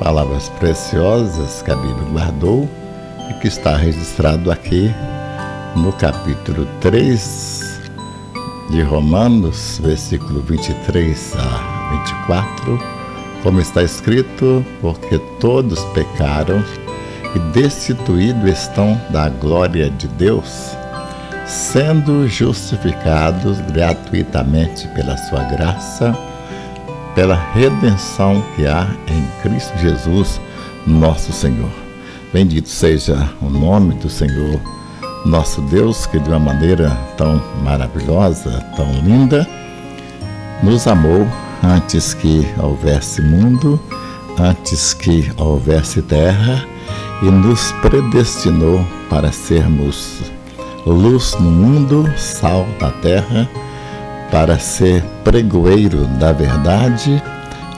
palavras preciosas que a Bíblia guardou e que está registrado aqui no capítulo 3 de Romanos, versículo 23 a 24, como está escrito: porque todos pecaram e destituídos estão da glória de Deus, sendo justificados gratuitamente pela sua graça, pela redenção que há em Cristo Jesus, nosso Senhor. Bendito seja o nome do Senhor, nosso Deus, que de uma maneira tão maravilhosa, tão linda, nos amou antes que houvesse mundo, antes que houvesse terra, e nos predestinou para sermos luz no mundo, sal da terra, para ser pregoeiro da verdade,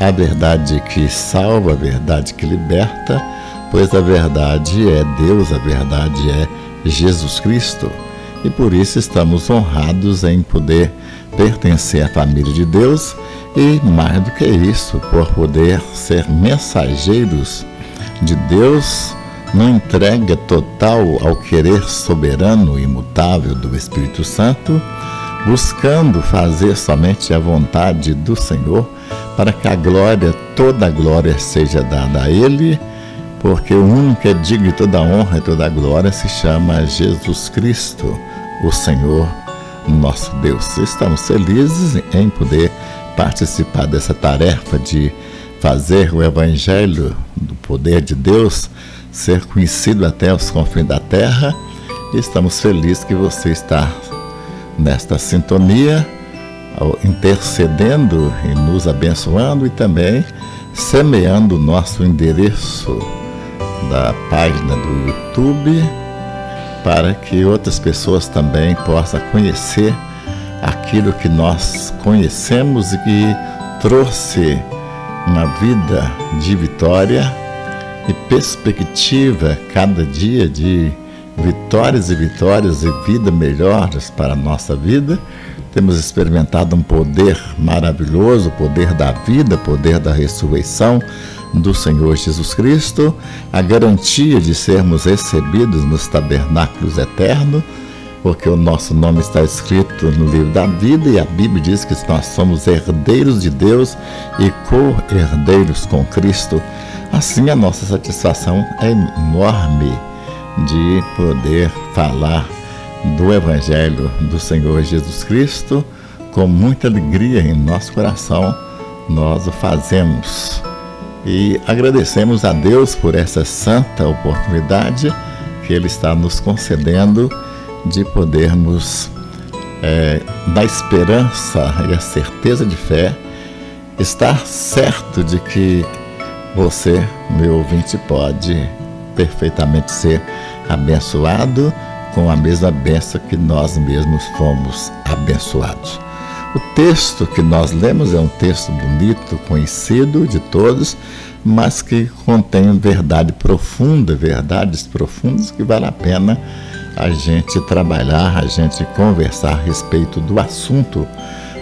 a verdade que salva, a verdade que liberta, pois a verdade é Deus, a verdade é Jesus Cristo. E por isso estamos honrados em poder pertencer à família de Deus e, mais do que isso, por poder ser mensageiros de Deus, numa entrega total ao querer soberano e imutável do Espírito Santo, buscando fazer somente a vontade do Senhor, para que a glória, toda a glória seja dada a Ele, porque o único que é digno de toda a honra e toda a glória se chama Jesus Cristo, o Senhor, nosso Deus. Estamos felizes em poder participar dessa tarefa de fazer o Evangelho do poder de Deus ser conhecido até os confins da terra. E estamos felizes que você está nesta sintonia, intercedendo e nos abençoando, e também semeando o nosso endereço da página do YouTube, para que outras pessoas também possam conhecer aquilo que nós conhecemos e que trouxe uma vida de vitória e perspectiva cada dia de vitórias e vitórias e vida melhores para a nossa vida. Temos experimentado um poder maravilhoso, o poder da vida, o poder da ressurreição do Senhor Jesus Cristo, a garantia de sermos recebidos nos tabernáculos eternos, porque o nosso nome está escrito no livro da vida, e a Bíblia diz que nós somos herdeiros de Deus e co-herdeiros com Cristo. Assim, a nossa satisfação é enorme de poder falar do Evangelho do Senhor Jesus Cristo. Com muita alegria em nosso coração, nós o fazemos. E agradecemos a Deus por essa santa oportunidade que Ele está nos concedendo de podermos, na esperança e a certeza de fé, estar certo de que você, meu ouvinte, pode perfeitamente ser abençoado com a mesma bênção que nós mesmos fomos abençoados. O texto que nós lemos é um texto bonito, conhecido de todos, mas que contém verdade profunda, verdades profundas que vale a pena a gente trabalhar, a gente conversar a respeito do assunto,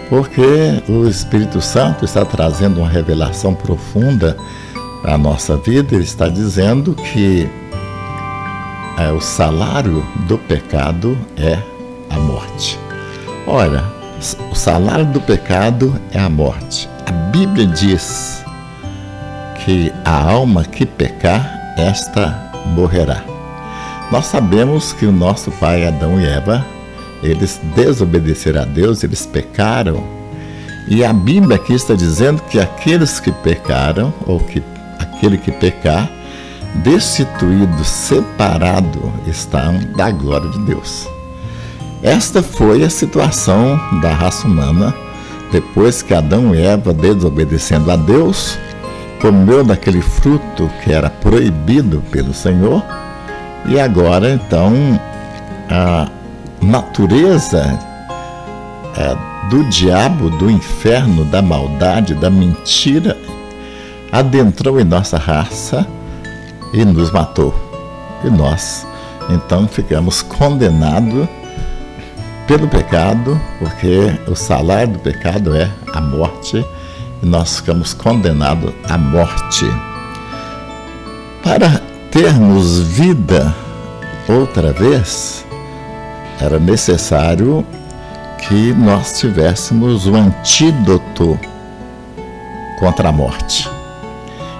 porque o Espírito Santo está trazendo uma revelação profunda à nossa vida. Ele está dizendo que o salário do pecado é a morte. Ora, o salário do pecado é a morte. A Bíblia diz que a alma que pecar, esta morrerá. Nós sabemos que o nosso pai Adão e Eva, eles desobedeceram a Deus, eles pecaram. E a Bíblia aqui está dizendo que aqueles que pecaram, ou que aquele que pecar, destituído, separado estão da glória de Deus. Esta foi a situação da raça humana depois que Adão e Eva, desobedecendo a Deus, comeu daquele fruto que era proibido pelo Senhor. E agora, então, a natureza do diabo, do inferno, da maldade, da mentira, adentrou em nossa raça e nos matou. E nós, então, ficamos condenados pelo pecado, porque o salário do pecado é a morte, e nós ficamos condenados à morte. Para termos vida outra vez, era necessário que nós tivéssemos o antídoto contra a morte.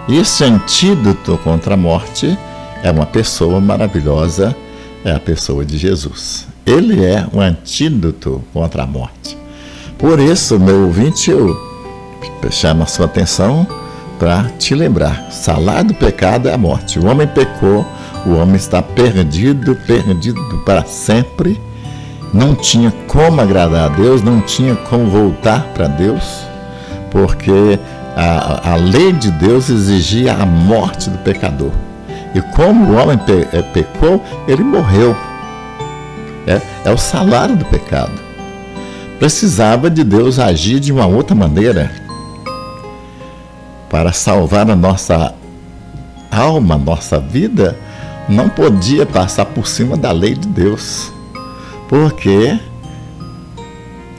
E esse antídoto contra a morte é uma pessoa maravilhosa, é a pessoa de Jesus. Ele é o antídoto contra a morte. Por isso, meu ouvinte, eu chamo a sua atenção para te lembrar: o salário do pecado é a morte. O homem pecou, o homem está perdido para sempre. Não tinha como agradar a Deus, não tinha como voltar para Deus, porque a lei de Deus exigia a morte do pecador. E como o homem pecou, ele morreu. É o salário do pecado. Precisava de Deus agir de uma outra maneira para salvar a nossa alma, nossa vida. Não podia passar por cima da lei de Deus, porque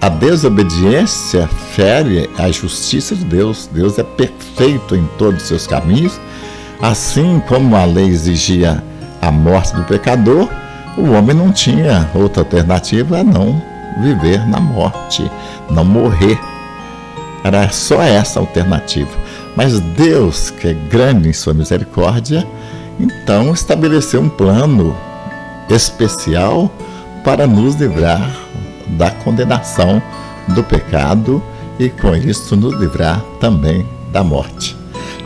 a desobediência fere a justiça de Deus. Deus é perfeito em todos os seus caminhos. Assim como a lei exigia a morte do pecador, o homem não tinha outra alternativa a não viver na morte, não morrer. Era só essa alternativa. Mas Deus, que é grande em sua misericórdia, então estabeleceu um plano especial para nos livrar da condenação do pecado e com isso nos livrar também da morte.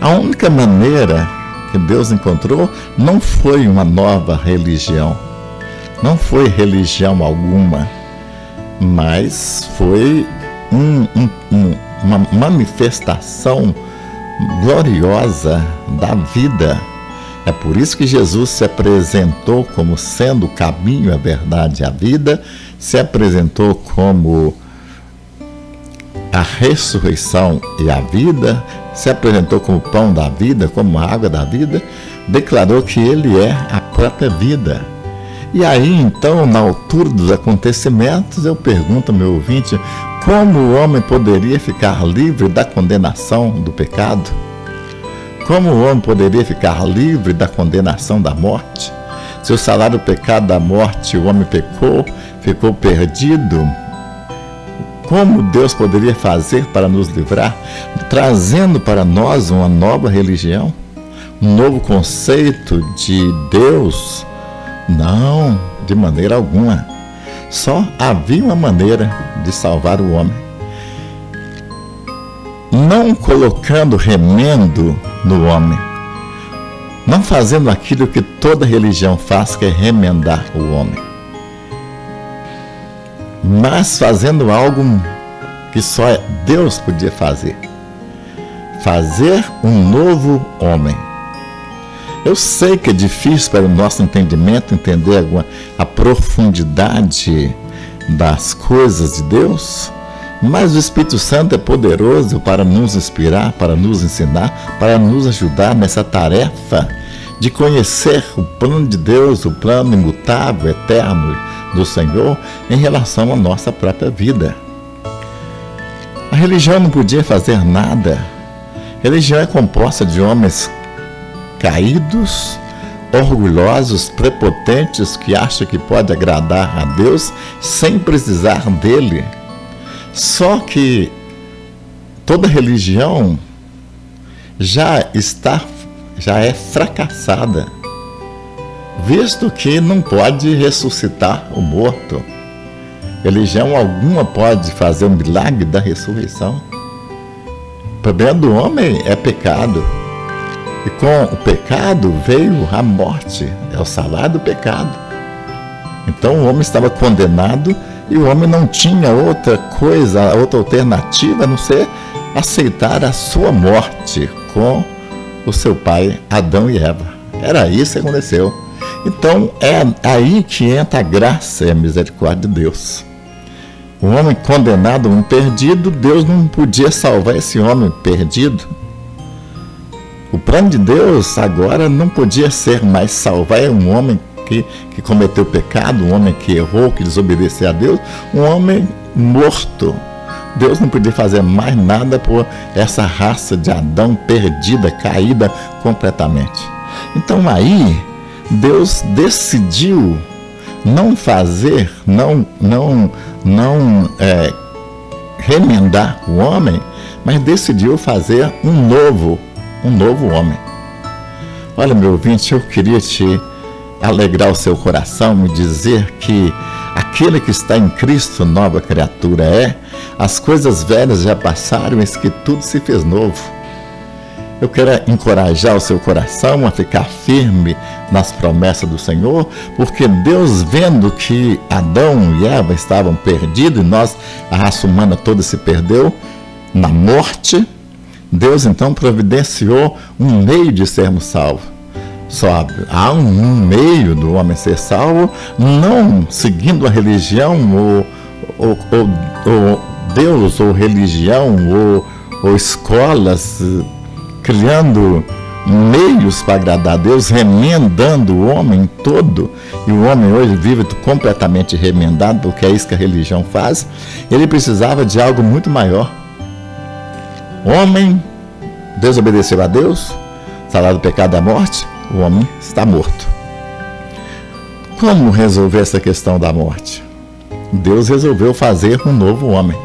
A única maneira que Deus encontrou não foi uma nova religião, não foi religião alguma, mas foi uma manifestação gloriosa da vida. É por isso que Jesus se apresentou como sendo o caminho, a verdade e a vida, se apresentou como a ressurreição e a vida, se apresentou como pão da vida, como água da vida, declarou que ele é a própria vida. E aí, então, na altura dos acontecimentos, eu pergunto ao meu ouvinte: como o homem poderia ficar livre da condenação do pecado? Como o homem poderia ficar livre da condenação da morte? Se o salário do pecado da morte, o homem pecou, ficou perdido, como Deus poderia fazer para nos livrar? Trazendo para nós uma nova religião, um novo conceito de Deus? Não, de maneira alguma. Só havia uma maneira de salvar o homem. Não colocando remendo no homem, não fazendo aquilo que toda religião faz, que é remendar o homem, mas fazendo algo que só Deus podia fazer um novo homem. Eu sei que é difícil para o nosso entendimento entender a profundidade das coisas de Deus, mas o Espírito Santo é poderoso para nos inspirar, para nos ensinar, para nos ajudar nessa tarefa de conhecer o plano de Deus, o plano imutável, eterno do Senhor em relação à nossa própria vida. A religião não podia fazer nada. A religião é composta de homens caídos, orgulhosos, prepotentes, que acham que pode agradar a Deus sem precisar dele. Só que toda religião já é fracassada, visto que não pode ressuscitar o morto. Religião alguma pode fazer um milagre da ressurreição. O problema do homem é pecado. E com o pecado veio a morte, é o salário do pecado. Então o homem estava condenado e o homem não tinha outra coisa, outra alternativa a não ser aceitar a sua morte com o seu pai Adão e Eva. Era isso que aconteceu. Então é aí que entra a graça e a misericórdia de Deus. O homem condenado, um perdido, Deus não podia salvar esse homem perdido. O plano de Deus agora não podia ser mais salvar um homem que cometeu pecado, um homem que errou, que desobedeceu a Deus, um homem morto. Deus não podia fazer mais nada por essa raça de Adão perdida, caída completamente. Então aí Deus decidiu não fazer, não remendar o homem, mas decidiu fazer um novo homem. Olha, meu ouvinte, eu queria te alegrar o seu coração e dizer que aquele que está em Cristo, nova criatura é. As coisas velhas já passaram, eis que tudo se fez novo. Eu quero encorajar o seu coração a ficar firme nas promessas do Senhor, porque Deus, vendo que Adão e Eva estavam perdidos, e nós, a raça humana toda se perdeu na morte, Deus então providenciou um meio de sermos salvos. Só há um meio do homem ser salvo, não seguindo a religião, ou Deus, ou religião, ou escolas, criando meios para agradar a Deus, remendando o homem todo, e o homem hoje vive completamente remendado, porque é isso que a religião faz. Ele precisava de algo muito maior. O homem desobedeceu a Deus, salário do pecado é a morte, o homem está morto. Como resolver essa questão da morte? Deus resolveu fazer um novo homem.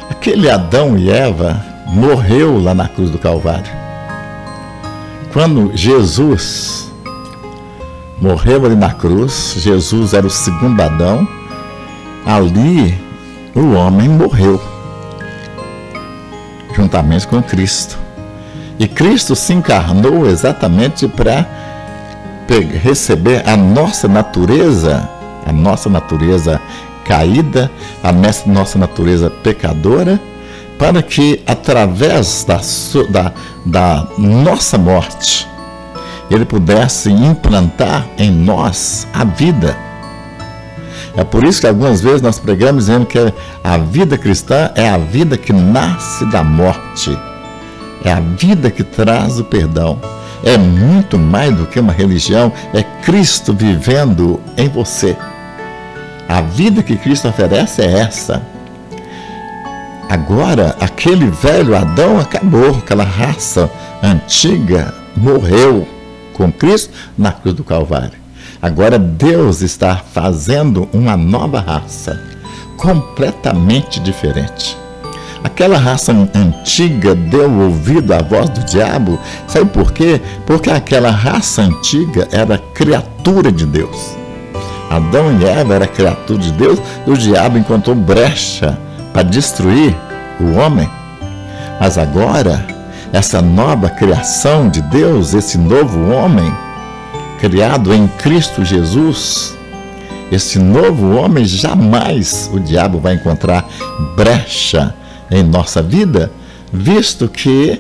Aquele Adão e Eva morreu lá na cruz do Calvário. Quando Jesus morreu ali na cruz, Jesus era o segundo Adão, ali o homem morreu, juntamente com Cristo. E Cristo se encarnou exatamente para receber a nossa natureza caída, a nossa natureza pecadora, para que através da nossa morte Ele pudesse implantar em nós a vida. É por isso que algumas vezes nós pregamos dizendo que a vida cristã é a vida que nasce da morte, é a vida que traz o perdão. É muito mais do que uma religião, é Cristo vivendo em você. A vida que Cristo oferece é essa. Agora, aquele velho Adão acabou, aquela raça antiga morreu com Cristo na cruz do Calvário. Agora Deus está fazendo uma nova raça, completamente diferente. Aquela raça antiga deu ouvido à voz do diabo. Sabe por quê? Porque aquela raça antiga era criatura de Deus. Adão e Eva era criatura de Deus, e o diabo encontrou brecha para destruir o homem. Mas agora, essa nova criação de Deus, esse novo homem, criado em Cristo Jesus, esse novo homem, jamais o diabo vai encontrar brecha em nossa vida, visto que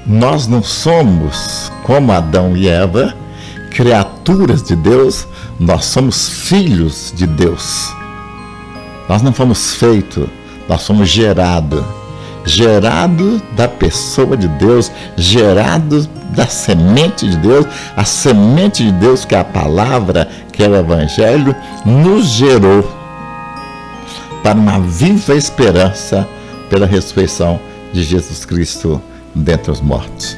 nós não somos, como Adão e Eva, criaturas de Deus, nós somos filhos de Deus. Nós não fomos feitos, nós somos gerados da pessoa de Deus, gerado da semente de Deus. A semente de Deus, que é a palavra, que é o Evangelho, nos gerou para uma viva esperança pela ressurreição de Jesus Cristo dentre os mortos.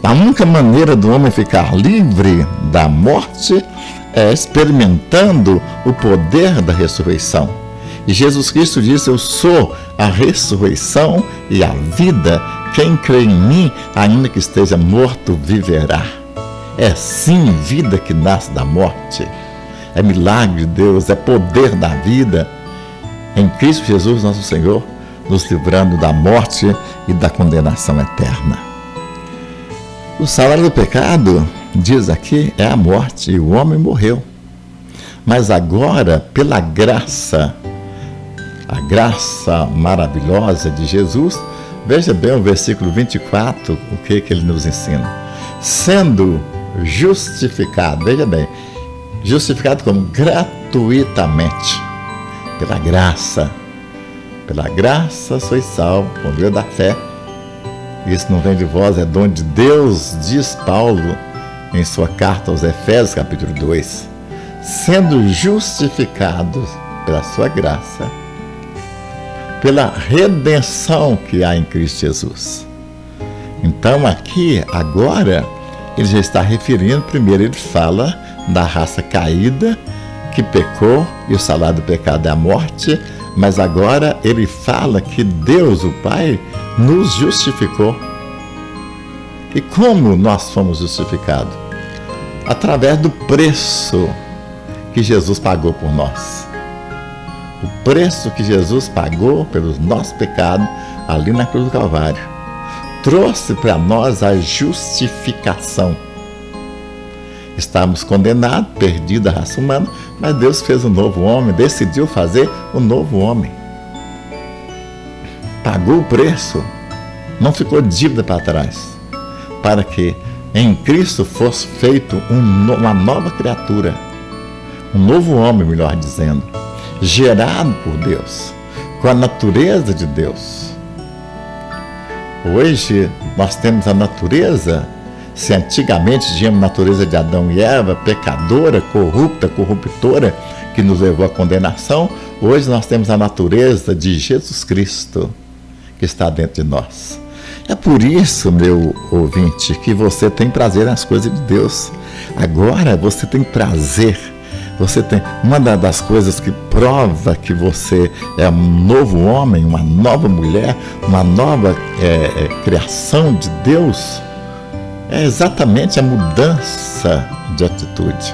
A única maneira do homem ficar livre da morte é experimentando o poder da ressurreição. E Jesus Cristo disse: eu sou a ressurreição e a vida. Quem crê em mim, ainda que esteja morto, viverá. É sim vida que nasce da morte. É milagre de Deus, é poder da vida. Em Cristo Jesus, nosso Senhor, nos livrando da morte e da condenação eterna. O salário do pecado, diz aqui, é a morte, e o homem morreu. Mas agora, pela graça, a graça maravilhosa de Jesus, veja bem o versículo 24, o que ele nos ensina. Sendo justificado, veja bem, justificado como gratuitamente, pela graça sois salvos, por meio da fé. Isso não vem de vós, é dom de Deus, diz Paulo em sua carta aos Efésios, capítulo 2. Sendo justificados pela sua graça, pela redenção que há em Cristo Jesus. Então aqui, agora, ele já está referindo, primeiro ele fala da raça caída, que pecou, e o salário do pecado é a morte, mas agora ele fala que Deus, o Pai, nos justificou. E como nós fomos justificados? Através do preço que Jesus pagou por nós. O preço que Jesus pagou pelos nossos pecados ali na cruz do Calvário trouxe para nós a justificação. Estávamos condenados, perdidos a raça humana, mas Deus fez um novo homem, decidiu fazer um novo homem. Pagou o preço, não ficou dívida para trás, para que em Cristo fosse feito uma nova criatura, um novo homem, melhor dizendo, gerado por Deus, com a natureza de Deus. Hoje nós temos a natureza, se antigamente tínhamos a natureza de Adão e Eva, pecadora, corrupta, corruptora, que nos levou à condenação, hoje nós temos a natureza de Jesus Cristo, que está dentro de nós. É por isso, meu ouvinte, que você tem prazer nas coisas de Deus. Agora você tem prazer. Você tem uma das coisas que prova que você é um novo homem, uma nova mulher, uma nova criação de Deus, é exatamente a mudança de atitude.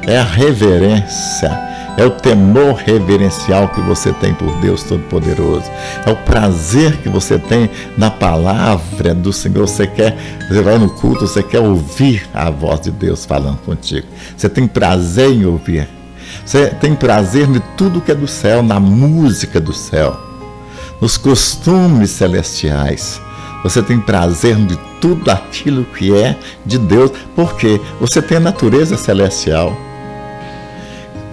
É a reverência, é o temor reverencial que você tem por Deus Todo-Poderoso. É o prazer que você tem na palavra do Senhor. Você vai no culto, você quer ouvir a voz de Deus falando contigo. Você tem prazer em ouvir. Você tem prazer em tudo que é do céu, na música do céu, nos costumes celestiais. Você tem prazer de tudo aquilo que é de Deus, porque você tem a natureza celestial.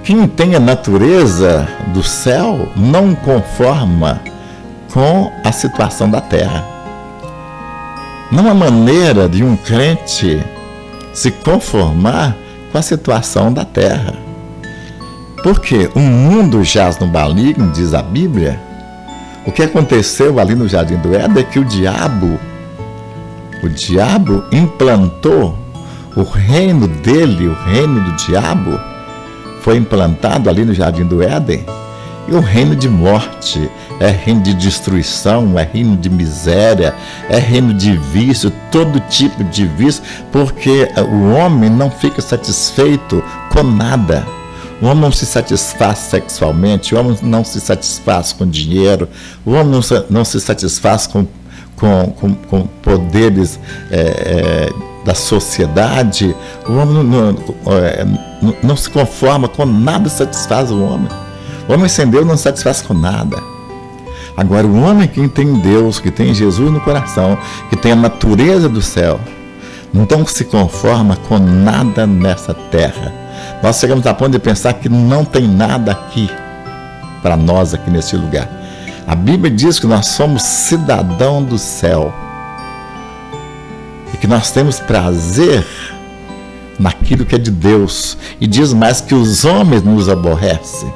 Quem tem a natureza do céu não conforma com a situação da terra. Não há maneira de um crente se conformar com a situação da terra. Porque o mundo jaz no maligno, diz a Bíblia. O que aconteceu ali no Jardim do Éden é que o diabo implantou o reino dele, o reino do diabo, foi implantado ali no Jardim do Éden, e o reino de morte, é reino de destruição, é reino de miséria, é reino de vício, todo tipo de vício, porque o homem não fica satisfeito com nada. O homem não se satisfaz sexualmente, o homem não se satisfaz com dinheiro, o homem não se satisfaz com poderes da sociedade. O homem não se conforma com nada, satisfaz o homem. O homem sem Deus não se satisfaz com nada. Agora, o homem que tem Deus, que tem Jesus no coração, que tem a natureza do céu, não se conforma com nada nessa terra. Nós chegamos a ponto de pensar que não tem nada aqui para nós aqui nesse lugar. A Bíblia diz que nós somos cidadão do céu e que nós temos prazer naquilo que é de Deus. E diz mais que os homens nos aborrecem,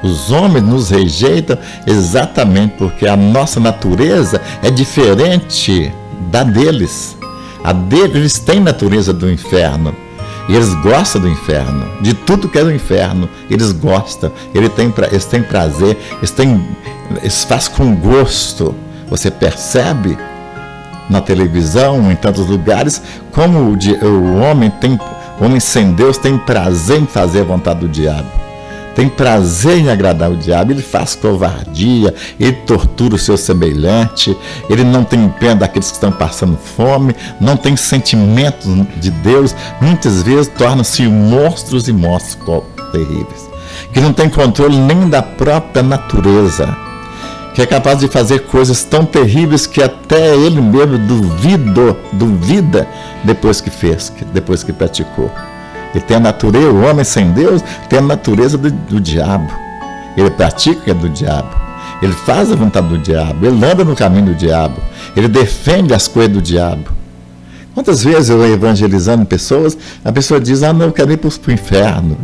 os homens nos rejeitam exatamente porque a nossa natureza é diferente da deles. A deles, eles têm natureza do inferno. E eles gostam do inferno, de tudo que é do inferno, eles gostam, eles têm prazer, eles fazem com gosto. Você percebe na televisão, em tantos lugares, como o homem sem Deus tem prazer em fazer a vontade do diabo. Tem prazer em agradar o diabo, ele faz covardia, ele tortura o seu semelhante, ele não tem pena daqueles que estão passando fome, não tem sentimentos de Deus, muitas vezes tornam-se monstros e monstros terríveis, que não tem controle nem da própria natureza, que é capaz de fazer coisas tão terríveis que até ele mesmo duvida depois que fez, depois que praticou. Ele tem a natureza, o homem sem Deus tem a natureza do diabo. Ele pratica do diabo. Ele faz a vontade do diabo. Ele anda no caminho do diabo. Ele defende as coisas do diabo. Quantas vezes eu evangelizando pessoas, a pessoa diz, não, eu quero ir para o inferno.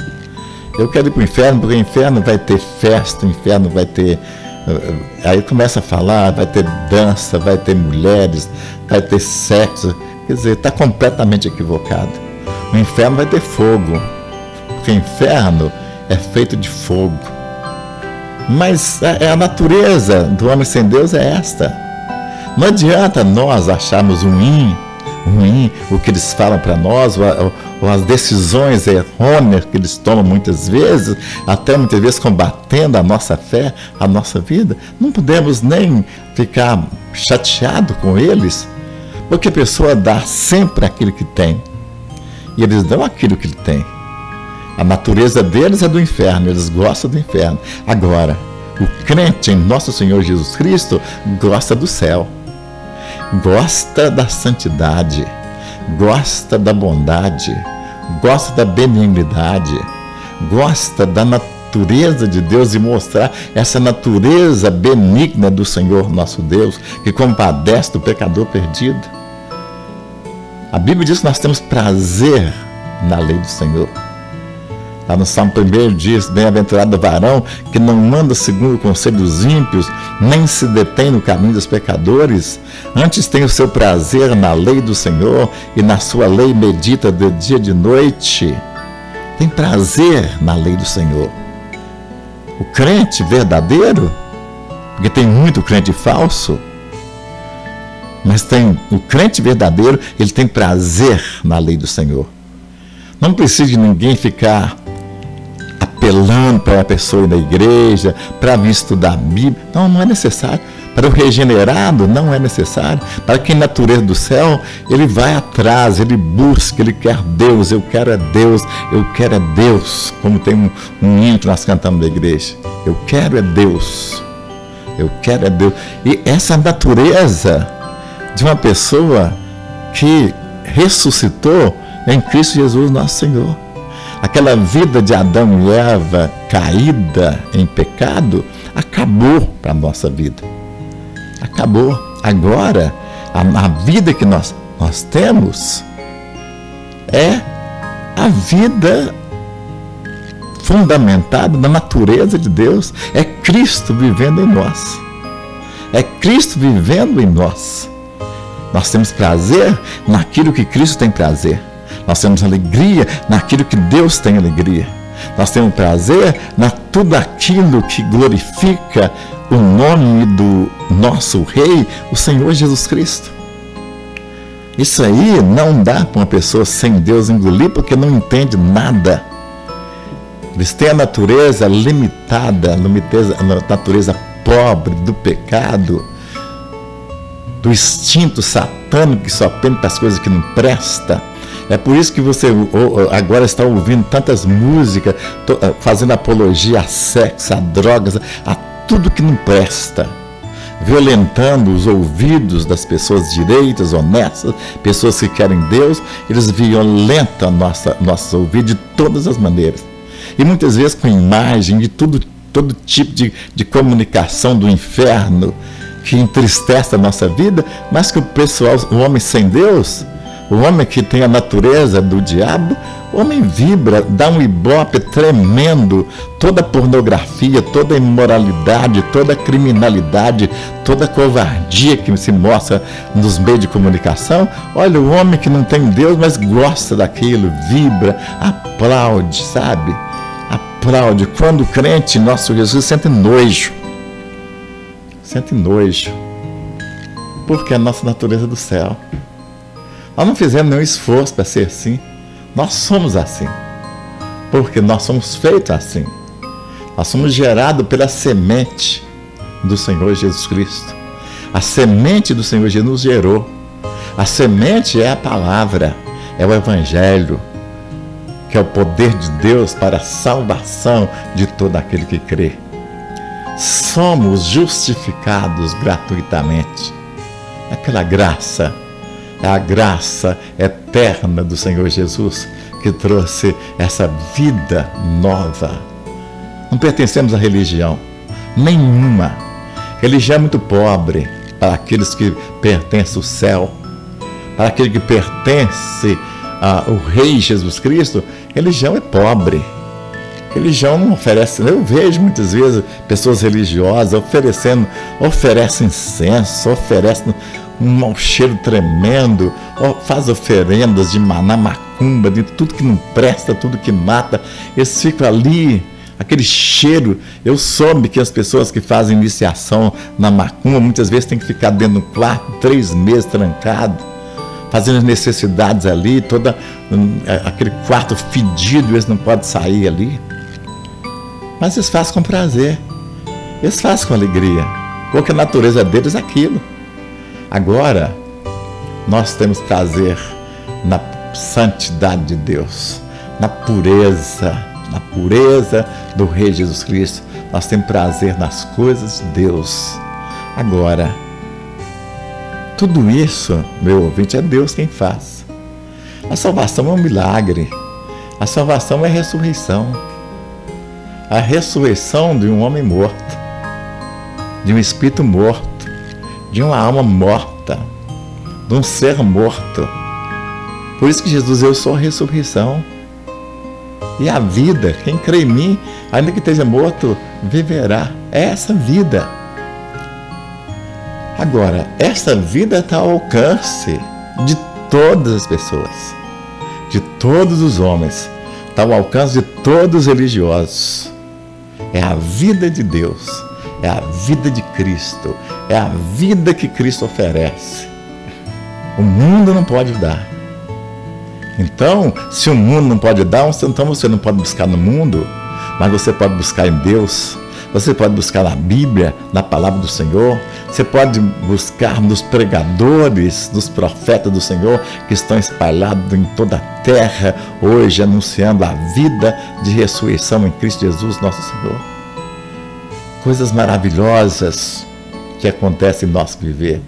Eu quero ir para o inferno, porque o inferno vai ter festa, o inferno vai ter... Aí começa a falar, vai ter dança, vai ter mulheres, vai ter sexo. Quer dizer, está completamente equivocado. O inferno vai ter fogo, porque o inferno é feito de fogo. Mas a natureza do homem sem Deus é esta. Não adianta nós acharmos ruim o que eles falam para nós, ou as decisões errôneas que eles tomam muitas vezes, até muitas vezes combatendo a nossa fé, a nossa vida. Não podemos nem ficar chateado com eles, porque a pessoa dá sempre aquilo que tem, e eles dão aquilo que tem. A natureza deles é do inferno, eles gostam do inferno. Agora, o crente em nosso Senhor Jesus Cristo gosta do céu, gosta da santidade, gosta da bondade, gosta da benignidade, gosta da natureza de Deus e mostrar essa natureza benigna do Senhor nosso Deus, que compadece do pecador perdido. A Bíblia diz que nós temos prazer na lei do Senhor. Lá no Salmo 1 diz: bem-aventurado o varão que não anda segundo o conselho dos ímpios, nem se detém no caminho dos pecadores, antes tem o seu prazer na lei do Senhor, e na sua lei medita de dia e de noite. Tem prazer na lei do Senhor. O crente verdadeiro, porque tem muito crente falso, mas o crente verdadeiro, ele tem prazer na lei do Senhor. Não precisa de ninguém ficar apelando para a pessoa ir na igreja, para vir estudar a Bíblia. Não é necessário. Para o regenerado, não é necessário. Para quem é natureza do céu, ele vai atrás, ele busca, ele quer Deus. Eu quero é Deus, eu quero é Deus. Como tem um hino que nós cantamos na igreja. Eu quero é Deus, eu quero é Deus. E essa natureza de uma pessoa que ressuscitou em Cristo Jesus, nosso Senhor. Aquela vida de Adão e Eva caída em pecado acabou para a nossa vida. Acabou. Agora, a vida que nós temos é a vida fundamentada na natureza de Deus. É Cristo vivendo em nós. É Cristo vivendo em nós. Nós temos prazer naquilo que Cristo tem prazer. Nós temos alegria naquilo que Deus tem alegria. Nós temos prazer na tudo aquilo que glorifica o nome do nosso Rei, o Senhor Jesus Cristo. Isso aí não dá para uma pessoa sem Deus engolir, porque não entende nada. Eles têm a natureza limitada, a natureza pobre do pecado, do instinto satânico que só pende para as coisas que não prestam. É por isso que você agora está ouvindo tantas músicas, fazendo apologia a sexo, a drogas, a tudo que não presta, violentando os ouvidos das pessoas direitas, honestas, pessoas que querem Deus. Eles violentam nossos ouvidos de todas as maneiras. E muitas vezes com imagem de todo tipo de comunicação do inferno, que entristece a nossa vida, mas que o homem sem Deus, o homem que tem a natureza do diabo, o homem vibra, dá um ibope tremendo. Toda pornografia, toda imoralidade, toda criminalidade, toda covardia que se mostra nos meios de comunicação. Olha, o homem que não tem Deus, mas gosta daquilo, vibra, aplaude, sabe? Aplaude. Quando o crente, nosso Jesus, sente nojo. Sente nojo. Porque é a nossa natureza do céu. Nós não fizemos nenhum esforço para ser assim. Nós somos assim. Porque nós somos feitos assim. Nós somos gerados pela semente do Senhor Jesus Cristo. A semente do Senhor Jesus nos gerou. A semente é a palavra, é o Evangelho, que é o poder de Deus para a salvação de todo aquele que crê. Somos justificados gratuitamente. Aquela graça, é a graça eterna do Senhor Jesus que trouxe essa vida nova. Não pertencemos a religião nenhuma. Religião é muito pobre para aqueles que pertencem ao céu, para aquele que pertence ao Rei Jesus Cristo. Religião é pobre. Religião não oferece. Eu vejo muitas vezes pessoas religiosas oferecem incenso, oferecem um mau cheiro tremendo, faz oferendas de maná, macumba, de tudo que não presta, tudo que mata. Eles ficam ali, aquele cheiro. Eu soube que as pessoas que fazem iniciação na macumba muitas vezes têm que ficar dentro do quarto 3 meses trancado, fazendo as necessidades ali, todo aquele quarto fedido, eles não podem sair ali. Mas eles fazem com prazer, eles fazem com alegria, porque a natureza deles é aquilo. Agora, nós temos prazer na santidade de Deus, na pureza do Rei Jesus Cristo. Nós temos prazer nas coisas de Deus. Agora, tudo isso, meu ouvinte, é Deus quem faz. A salvação é um milagre. A salvação é a ressurreição. A ressurreição de um homem morto, de um espírito morto, de uma alma morta, de um ser morto. Por isso que Jesus, eu sou a ressurreição e a vida. Quem crê em mim, ainda que esteja morto, viverá. É essa vida. Agora, essa vida está ao alcance de todas as pessoas, de todos os homens, está ao alcance de todos os religiosos. É a vida de Deus, é a vida de Cristo, é a vida que Cristo oferece. O mundo não pode dar. Então, se o mundo não pode dar, então você não pode buscar no mundo, mas você pode buscar em Deus. Você pode buscar na Bíblia, na palavra do Senhor. Você pode buscar nos pregadores, nos profetas do Senhor, que estão espalhados em toda a terra, hoje anunciando a vida de ressurreição em Cristo Jesus, nosso Senhor. Coisas maravilhosas que acontecem em nosso viver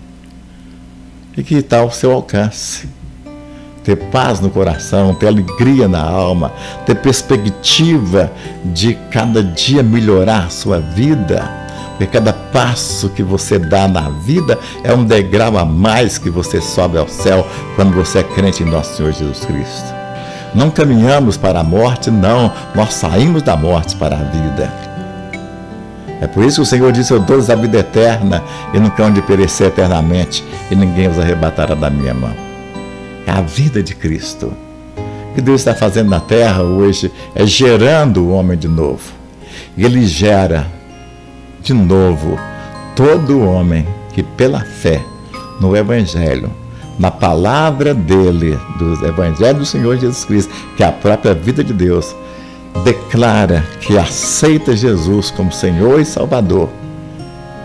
e que está ao seu alcance. Ter paz no coração, ter alegria na alma, ter perspectiva de cada dia melhorar a sua vida, porque cada passo que você dá na vida é um degrau a mais que você sobe ao céu quando você é crente em nosso Senhor Jesus Cristo. Não caminhamos para a morte, não, nós saímos da morte para a vida. É por isso que o Senhor disse: eu dou-lhes a vida eterna e não hão de perecer eternamente, e ninguém os arrebatará da minha mão. É a vida de Cristo. O que Deus está fazendo na terra hoje é gerando o homem de novo. E Ele gera de novo todo homem que pela fé no Evangelho, na palavra dele, do Evangelho do Senhor Jesus Cristo, que é a própria vida de Deus, declara que aceita Jesus como Senhor e Salvador.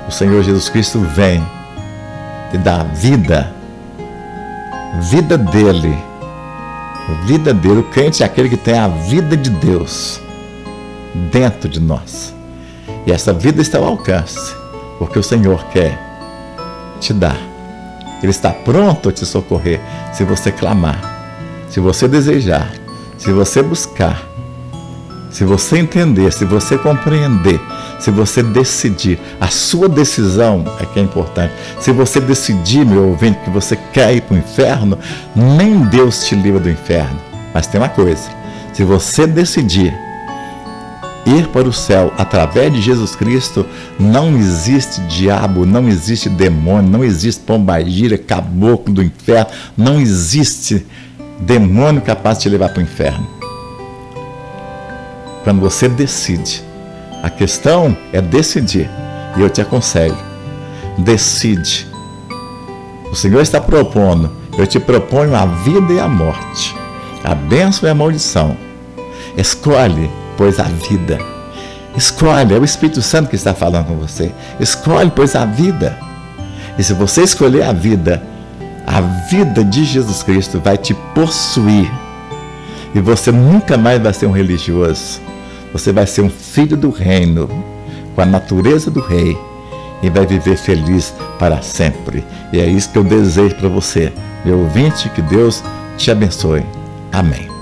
O Senhor Jesus Cristo vem e dá vida dele. O crente é aquele que tem a vida de Deus dentro de nós. E essa vida está ao alcance, porque o Senhor quer te dar. Ele está pronto a te socorrer se você clamar, se você desejar, se você buscar, se você entender, se você compreender, se você decidir. A sua decisão é que é importante. Se você decidir, meu ouvinte, que você quer ir para o inferno, nem Deus te livra do inferno. Mas tem uma coisa: se você decidir ir para o céu através de Jesus Cristo, não existe diabo, não existe demônio, não existe pombagira, caboclo do inferno, não existe demônio capaz de te levar para o inferno. Quando você decide, a questão é decidir, e eu te aconselho, decide. O Senhor está propondo, eu te proponho a vida e a morte, a bênção e a maldição. Escolhe, pois, a vida. Escolhe, é o Espírito Santo que está falando com você. Escolhe, pois, a vida. E se você escolher a vida de Jesus Cristo vai te possuir. E você nunca mais vai ser um religioso. Você vai ser um filho do reino, com a natureza do rei, e vai viver feliz para sempre. E é isso que eu desejo para você, meu ouvinte, que Deus te abençoe. Amém.